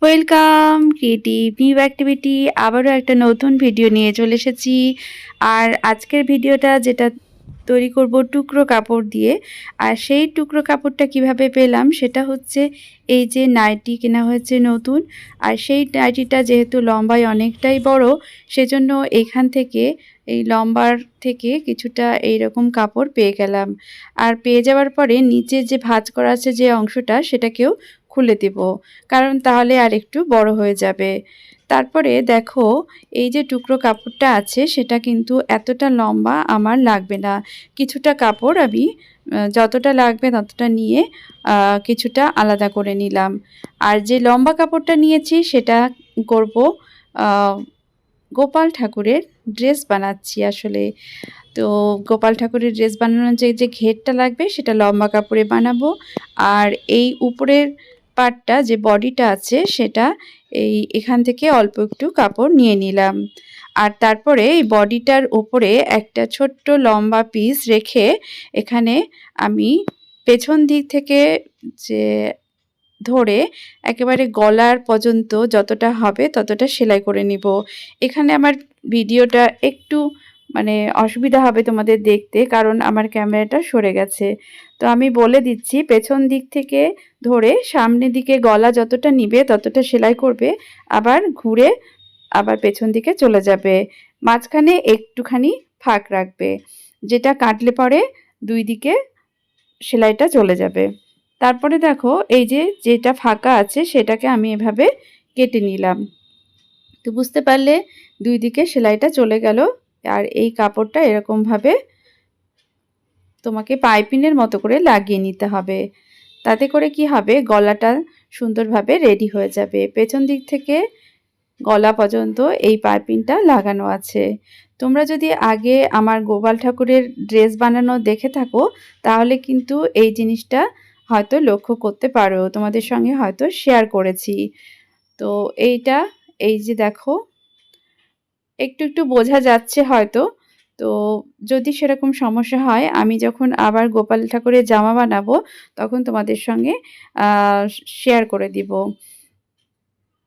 Welcome creative new activity আবারও একটা নতুন ভিডিও নিয়ে চলে এসেছি। আর আজকের ভিডিওটা যেটা তৈরি করব টুকরো কাপড় দিয়ে। আর সেই টুকরো কাপড়টা কিভাবে পেলাম সেটা হচ্ছে এই যে নাইটি কেনা হয়েছে নতুন। আর সেই নাইটিটা যেহেতু লম্বায় অনেকটাই বড়, সেজন্য এখান থেকে এই লম্বার থেকে কিছুটা এইরকম কাপড় পেয়ে গেলাম। আর পেয়ে যাওয়ার পরে নিচে যে ভাঁজ করা আছে যে অংশটা সেটাকেও খুলে দেব, কারণ তাহলে আর একটু বড় হয়ে যাবে। তারপরে দেখো, এই যে টুকরো কাপড়টা আছে সেটা কিন্তু এতটা লম্বা আমার লাগবে না। কিছুটা কাপড় আমি যতটা লাগবে ততটা নিয়ে কিছুটা আলাদা করে নিলাম। আর যে লম্বা কাপড়টা নিয়েছি সেটা করব গোপাল ঠাকুরের ড্রেস বানাচ্ছি আসলে। তো গোপাল ঠাকুরের ড্রেস বানানোর যে ঘেরটা লাগবে সেটা লম্বা কাপড়ে বানাবো। আর এই উপরের পার্টটা যে বডিটা আছে সেটা এখান থেকে অল্প একটু কাপড় নিয়ে নিলাম। আর তারপরে এই বডিটার উপরে একটা ছোট্ট লম্বা পিস রেখে এখানে আমি পেছন দিক থেকে যে ধরে একেবারে গলার পর্যন্ত যতটা হবে ততটা সেলাই করে নিব। এখানে আমার ভিডিওটা একটু অসুবিধা হবে তোমাদের দেখতে, কারণ আমার ক্যামেরাটা সরে গেছে। তো আমি বলে দিচ্ছি, পেছন দিক থেকে ধরে সামনের দিকে গলা যতটা নিবে ততটা সেলাই করবে, আবার ঘুরে আবার পেছন দিকে চলে যাবে। মাঝখানে একটুখানি ফাঁক রাখবে, যেটা কাটলে পরে দুই দিকে সেলাইটা চলে যাবে। তারপরে দেখো, এই যে যেটা ফাঁকা আছে সেটাকে আমি এভাবে কেটে নিলাম। তো বুঝতে পারলে দুই দিকে সেলাইটা চলে গেল। আর এই কাপড়টা এরকমভাবে তোমাকে পাইপিনের মতো করে লাগিয়ে নিতে হবে। তাতে করে কি হবে, গলাটা সুন্দরভাবে রেডি হয়ে যাবে। পেছন দিক থেকে গলা পর্যন্ত এই পাইপিনটা লাগানো আছে। তোমরা যদি আগে আমার গোপাল ঠাকুরের ড্রেস বানানো দেখে থাকো তাহলে কিন্তু এই জিনিসটা হয়তো লক্ষ্য করতে পারো, তোমাদের সঙ্গে হয়তো শেয়ার করেছি। তো এই যে দেখো, একটু একটু বোঝা যাচ্ছে হয়তো। তো যদি সেরকম সমস্যা হয়, আমি যখন আবার গোপাল ঠাকুরের জামা বানাবো তখন তোমাদের সঙ্গে শেয়ার করে দিব।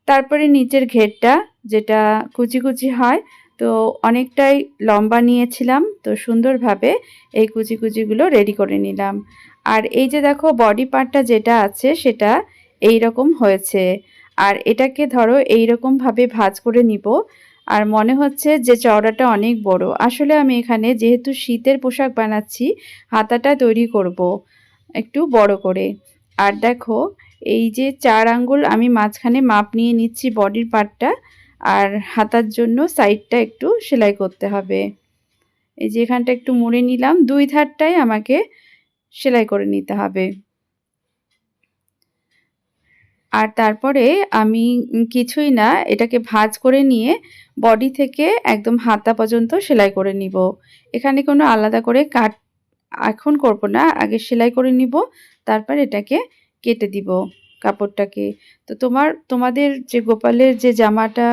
তারপরে নিচের ঘেরটা যেটা কুচি কুচি হয়, তো অনেকটাই লম্বা নিয়েছিলাম, তো সুন্দরভাবে এই কুচি কুচিগুলো রেডি করে নিলাম। আর এই যে দেখো, বডি পার্টটা যেটা আছে সেটা এই রকম হয়েছে। আর এটাকে ধরো এই রকমভাবে ভাঁজ করে নিব। আর মনে হচ্ছে যে চওড়াটা অনেক বড়, আসলে আমি এখানে যেহেতু শীতের পোশাক বানাচ্ছি হাতাটা তৈরি করব একটু বড় করে। আর দেখো, এই যে 4 আঙ্গুল আমি মাঝখানে মাপ নিয়ে নিচ্ছি বডির পার্টটা। আর হাতার জন্য সাইডটা একটু সেলাই করতে হবে। এই যে এখানটা একটু মুড়ে নিলাম, দুই ধারটাই আমাকে সেলাই করে নিতে হবে। আর তারপরে আমি কিছুই না, এটাকে ভাঁজ করে নিয়ে বডি থেকে একদম হাতা পর্যন্ত সেলাই করে নিব। এখানে কোনো আলাদা করে কাট এখন করব না, আগে সেলাই করে নিব, তারপর এটাকে কেটে দিব কাপড়টাকে। তো তোমাদের যে গোপালের যে জামাটা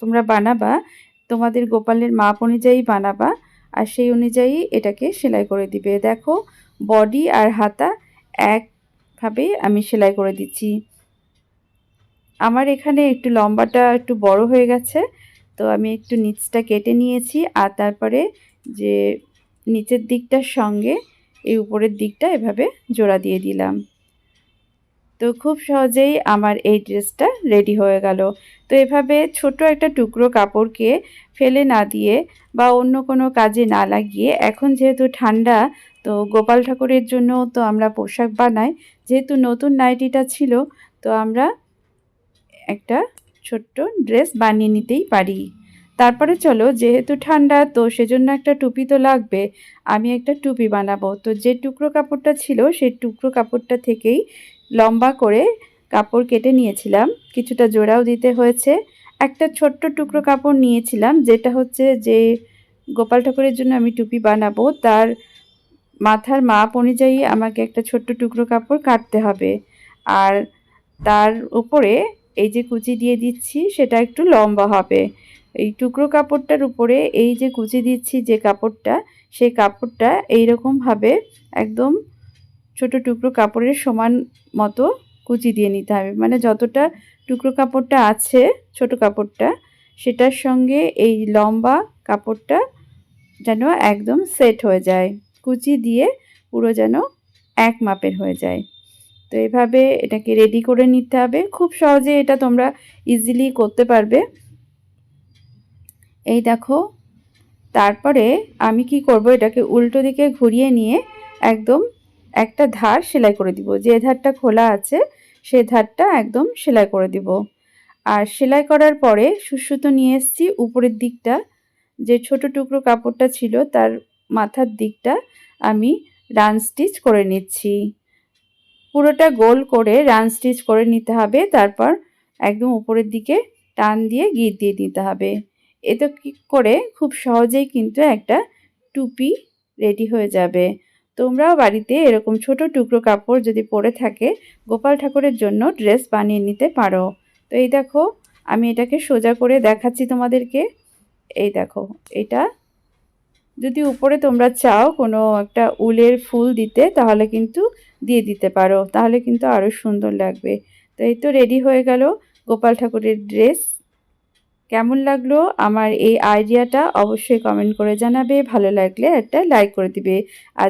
তোমরা বানাবা, তোমাদের গোপালের মাপ অনুযায়ী বানাবা, আর সেই অনুযায়ী এটাকে সেলাই করে দিবে। দেখো, বডি আর হাতা একভাবে আমি সেলাই করে দিচ্ছি। আমার এখানে একটু লম্বাটা একটু বড় হয়ে গেছে, তো আমি একটু নিচটা কেটে নিয়েছি। আর তারপরে যে নিচের দিকটার সঙ্গে এই উপরের দিকটা এভাবে জোড়া দিয়ে দিলাম। তো খুব সহজেই আমার এই ড্রেসটা রেডি হয়ে গেল। তো এভাবে ছোট একটা টুকরো কাপড়কে ফেলে না দিয়ে বা অন্য কোনো কাজে না লাগিয়ে, এখন যেহেতু ঠান্ডা, তো গোপাল ঠাকুরের জন্য তো আমরা পোশাক বানাই, যেহেতু নতুন নাইটিটা ছিল, তো আমরা একটা ছোট্ট ড্রেস বানিয়ে নিতেই পারি। তারপরে চলো, যেহেতু ঠান্ডা তো সেজন্য একটা টুপি তো লাগবে। আমি একটা টুপি বানাবো। তো যে টুকরো কাপড়টা ছিল সেই টুকরো কাপড়টা থেকেই লম্বা করে কাপড় কেটে নিয়েছিলাম, কিছুটা জোড়াও দিতে হয়েছে। একটা ছোট্ট টুকরো কাপড় নিয়েছিলাম, যেটা হচ্ছে যে গোপাল ঠাকুরের জন্য আমি টুপি বানাবো তার মাথার মাপ অনুযায়ী আমাকে একটা ছোট্ট টুকরো কাপড় কাটতে হবে। আর তার উপরে এই যে কুচি দিয়ে দিচ্ছি সেটা একটু লম্বা হবে। এই টুকরো কাপড়টার উপরে এই যে কুচি দিচ্ছি যে কাপড়টা, সেই কাপড়টা এইরকমভাবে একদম ছোট টুকরো কাপড়ের সমান মতো কুচি দিয়ে নিতে হবে। যতটা টুকরো কাপড়টা আছে, ছোট কাপড়টা, সেটার সঙ্গে এই লম্বা কাপড়টা যেন একদম সেট হয়ে যায়, কুচি দিয়ে পুরো যেন এক মাপের হয়ে যায়। তো এভাবে এটাকে রেডি করে নিতে হবে। খুব সহজে এটা তোমরা ইজিলি করতে পারবে। এই দেখো, তারপরে আমি কি করব, এটাকে উল্টো দিকে ঘুরিয়ে নিয়ে একদম একটা ধার সেলাই করে দিব। যে ধারটা খোলা আছে সেই ধারটা একদম সেলাই করে দিব। আর সেলাই করার পরে সুসুতো নিয়ে এসেছি উপরের দিকটা, যে ছোট টুকরো কাপড়টা ছিল তার মাথার দিকটা আমি রান স্টিচ করে নিচ্ছি। পুরোটা গোল করে রান স্টিচ করে নিতে হবে। তারপর একদম উপরের দিকে টান দিয়ে গিট দিয়ে নিতে হবে। এতে কি করে খুব সহজেই কিন্তু একটা টুপি রেডি হয়ে যাবে। তোমরাও বাড়িতে এরকম ছোট টুকরো কাপড় যদি পরে থাকে গোপাল ঠাকুরের জন্য ড্রেস বানিয়ে নিতে পারো। তো এই দেখো, আমি এটাকে সোজা করে দেখাচ্ছি তোমাদেরকে। এই দেখো, এটা যদি উপরে তোমরা চাও কোনো একটা উলের ফুল দিতে তাহলে কিন্তু দিয়ে দিতে পারো, তাহলে কিন্তু আরও সুন্দর লাগবে। তো এই তো রেডি হয়ে গেল গোপাল ঠাকুরের ড্রেস। কেমন লাগলো আমার এই আইডিয়াটা অবশ্যই কমেন্ট করে জানাবে। ভালো লাগলে একটা লাইক করে দিবে। আর